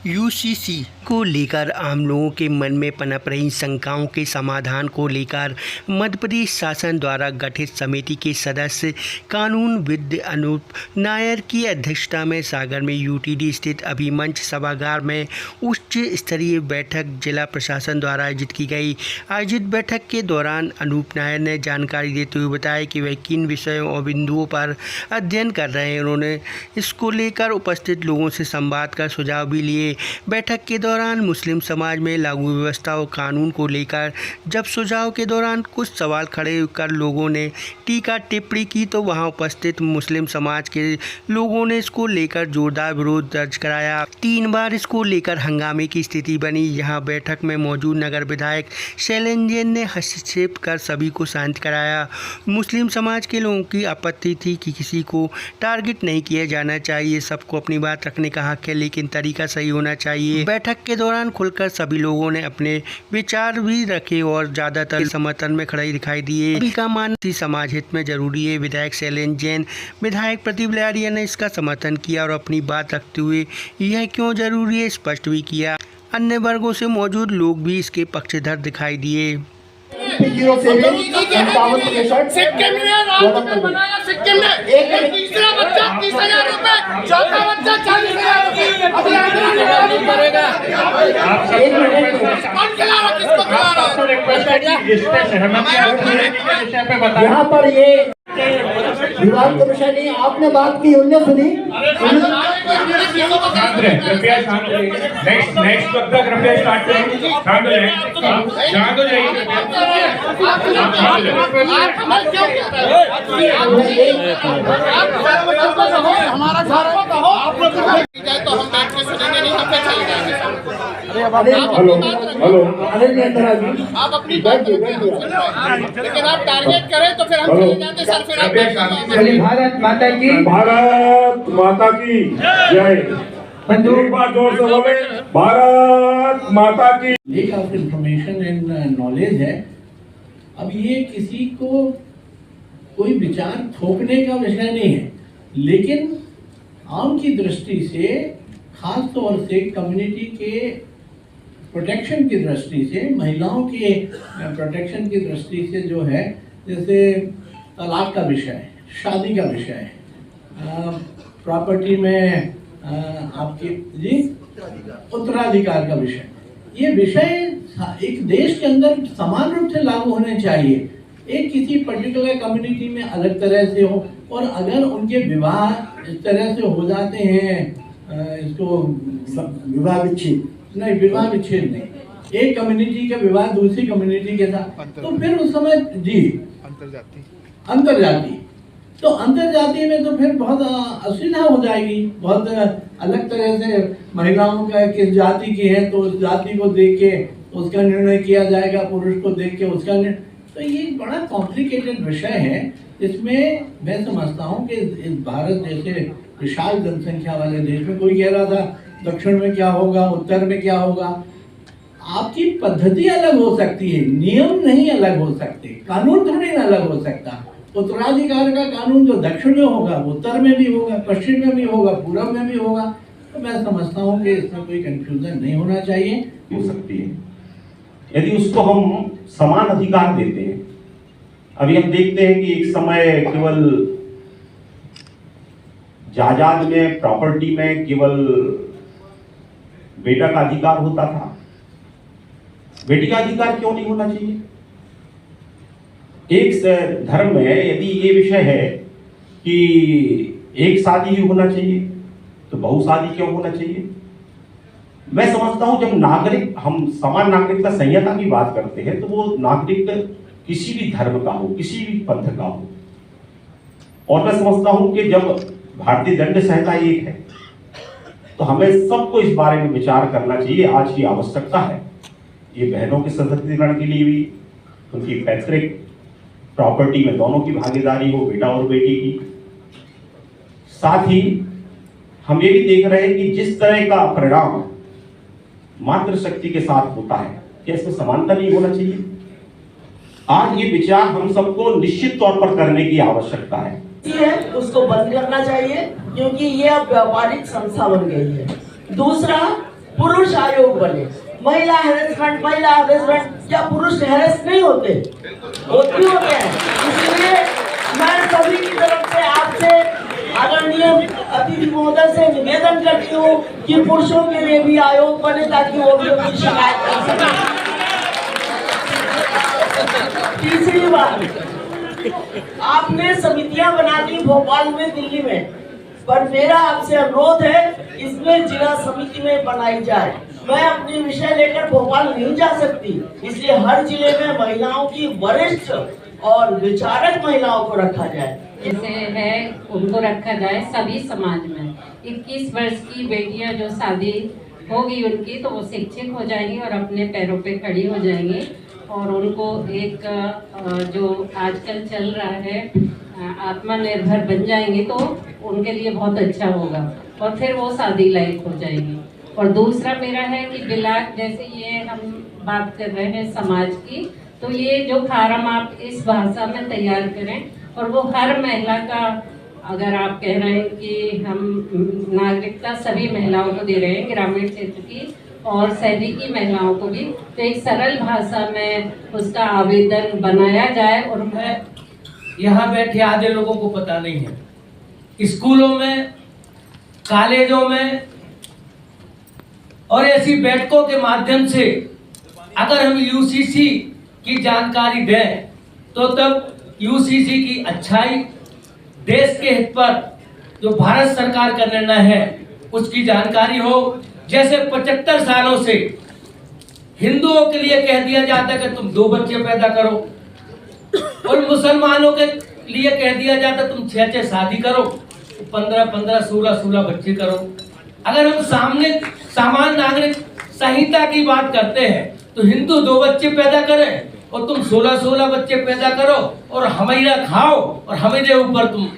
UCC को लेकर आम लोगों के मन में पनप रही शंकाओं के समाधान को लेकर मध्य प्रदेश शासन द्वारा गठित समिति के सदस्य कानूनविद अनूप नायर की अध्यक्षता में सागर में यूटीडी स्थित अभिमंच सभागार में उच्च स्तरीय बैठक जिला प्रशासन द्वारा आयोजित की गई। आयोजित बैठक के दौरान अनूप नायर ने जानकारी देते हुए बताया कि वे किन विषयों और बिंदुओं पर अध्ययन कर रहे हैं। उन्होंने इसको लेकर उपस्थित लोगों से संवाद कर सुझाव भी लिए। बैठक के दौरान मुस्लिम समाज में लागू व्यवस्था और कानून को लेकर जब सुझाव के दौरान कुछ सवाल खड़े कर लोगों ने टीका टिप्पणी की तो वहां उपस्थित मुस्लिम समाज के लोगों ने इसको लेकर जोरदार विरोध दर्ज कराया। 3 बार इसको लेकर हंगामे की स्थिति बनी। यहां बैठक में मौजूद नगर विधायक शैलेंद्र जैन ने हस्तक्षेप कर सभी को शांत कराया। मुस्लिम समाज के लोगों की आपत्ति थी कि किसी को टारगेट नहीं किया जाना चाहिए, सबको अपनी बात रखने का हक है, लेकिन तरीका सही होना चाहिए। बैठक के दौरान खुलकर सभी लोगों ने अपने विचार भी रखे और ज्यादातर समर्थन में खड़े दिखाई दिए। सभी का मानना समाज हित में जरूरी है। विधायक शैलेंद्र जैन, विधायक प्रतिभ लहरिया ने इसका समर्थन किया और अपनी बात रखते हुए यह क्यों जरूरी है स्पष्ट भी किया। अन्य वर्गों से मौजूद लोग भी इसके पक्षधर दिखाई दिए। सिक्किम में बनाया, सिक्किम में एक तीसरा बच्चा 30,000 रुपए, चौथा बच्चा 40,000 रुपए। करेगा कौन खिला रहा, किसको खिला रहा? यहाँ पर ये विवाद का विषय नहीं। आपने बात की, उनने सुनी। कृपया शांत रहिए। नेक्स्ट वक्ता कृपया स्टार्ट करें। शांत रहिए, शांत हो जाइए। हमारा तो हम बैठ के सुनेंगे नहीं, हम पे चले जाएंगे। हेलो आप अपनी बात लेकिन आप टारगेट करें तो फिर हम चले जाते सर। फिर आप भारत माता की जय। एक बार जोर से बोले, भारत माता की। Lake of information and knowledge है। अब ये किसी को कोई विचार थोपने का विषय नहीं है, लेकिन आम की दृष्टि से, खास तौर से कम्युनिटी के प्रोटेक्शन की दृष्टि से, महिलाओं के प्रोटेक्शन की दृष्टि से जो है, जैसे तलाक का विषय, शादी का विषय, प्रॉपर्टी में आपके जी उत्तराधिकार का विषय, ये विषय एक देश के अंदर समान रूप से लागू होने चाहिए। एक किसी पर्टिकुलर कम्युनिटी में अलग तरह से हो, और अगर उनके विवाह इस तरह से हो जाते हैं, इसको विवाह विच्छेद नहीं, विवाह विच्छेद नहीं, एक कम्युनिटी का विवाह दूसरी कम्युनिटी के साथ, तो फिर उस समय जी अंतरजातीय, तो अंतरजातीय में तो फिर बहुत असुविधा हो जाएगी। बहुत अलग तरह से महिलाओं का किस जाति की है तो उस जाति को देख के उसका निर्णय किया जाएगा, पुरुष को देख के उसका निर्णय। तो ये बड़ा कॉम्प्लिकेटेड विषय है। इसमें मैं समझता हूँ कि इस भारत जैसे विशाल जनसंख्या वाले देश में, कोई कह रहा था दक्षिण में क्या होगा, उत्तर में क्या होगा, आपकी पद्धति अलग हो सकती है, नियम नहीं अलग हो सकते, कानून थोड़ी ना अलग हो सकता। उत्तराधिकार का कानून जो दक्षिण में होगा, उत्तर में भी होगा, पश्चिम में भी होगा, पूर्व में भी होगा। तो मैं समझता हूँ कि इसमें कोई कंफ्यूजन नहीं होना चाहिए। हो सकती है यदि उसको हम समान अधिकार देते हैं। अभी हम देखते हैं कि एक समय केवल जायदाद में, प्रॉपर्टी में केवल बेटा का अधिकार होता था, बेटी का अधिकार क्यों नहीं होना चाहिए? एक धर्म में यदि ये विषय है कि एक शादी ही होना चाहिए, तो बहुशादी क्यों होना चाहिए? मैं समझता हूं जब नागरिक, हम समान नागरिकता संहिता की बात करते हैं, तो वो नागरिक किसी भी धर्म का हो, किसी भी पंथ का हो। और मैं समझता हूं कि जब भारतीय दंड संहिता एक है, तो हमें सबको इस बारे में विचार करना चाहिए। आज की आवश्यकता है ये बहनों के सशक्तिकरण के लिए भी, उनकी पैतृक प्रॉपर्टी में दोनों की भागीदारी हो, बेटा और बेटी की। साथ ही हम ये भी देख रहे हैं कि जिस तरह का परिणाम मातृशक्ति के साथ होता है, क्या इसमें समानता नहीं होना चाहिए? आज ये विचार हम सबको निश्चित तौर पर करने की आवश्यकता है। उसको बंद करना चाहिए, क्योंकि ये अब व्यापारिक संस्था बन गई है। दूसरा, पुरुष आयोग बने। महिला हैरेसमेंट क्या पुरुष हैरेस नहीं होते होते हैं। इसलिए मैं सभी की तरफ से आपसे आदरणीय अतिथि महोदय से निवेदन करती हूँ कि पुरुषों के लिए भी आयोग बने ताकि वो भी अपनी शिकायत कर सकें। तीसरी बात, आपने समितियां बना दी भोपाल में, दिल्ली में, पर मेरा आपसे अनुरोध है इसमें जिला समिति में बनाई जाए। मैं अपनी विषय लेकर भोपाल नहीं जा सकती, इसलिए हर जिले में महिलाओं की वरिष्ठ और विचारक महिलाओं को रखा जाए। जैसे है उनको रखा जाए सभी समाज में। 21 वर्ष की बेटियां जो शादी होगी उनकी, तो वो शिक्षित हो जाएंगी और अपने पैरों पे खड़ी हो जाएंगी, और उनको एक जो आजकल चल रहा है आत्मनिर्भर बन जाएंगे, तो उनके लिए बहुत अच्छा होगा और फिर वो शादी लायक हो जाएगी। और दूसरा मेरा है कि बिलाक, जैसे ये हम बात कर रहे हैं समाज की, तो ये जो फार्म आप इस भाषा में तैयार करें और वो हर महिला का, अगर आप कह रहे हैं कि हम नागरिकता सभी महिलाओं को दे रहे हैं, ग्रामीण क्षेत्र की और शहरी की महिलाओं को भी, तो एक सरल भाषा में उसका आवेदन बनाया जाए। और मैं यहाँ बैठे आधे लोगों को पता नहीं है, स्कूलों में, कॉलेजों में और ऐसी बैठकों के माध्यम से अगर हम यूसीसी की जानकारी दें तो तब यूसीसी की अच्छाई, देश के हित पर जो भारत सरकार का निर्णय है उसकी जानकारी हो। जैसे 75 सालों से हिंदुओं के लिए कह दिया जाता है कि तुम 2 बच्चे पैदा करो, और मुसलमानों के लिए कह दिया जाता है तुम 6 शादी करो, 15, 16 बच्चे करो। अगर हम सामान्य नागरिक संहिता की बात करते हैं तो हिंदू 2 बच्चे पैदा करें और तुम 16 बच्चे पैदा करो और हमें खाओ और हमें ऊपर तुम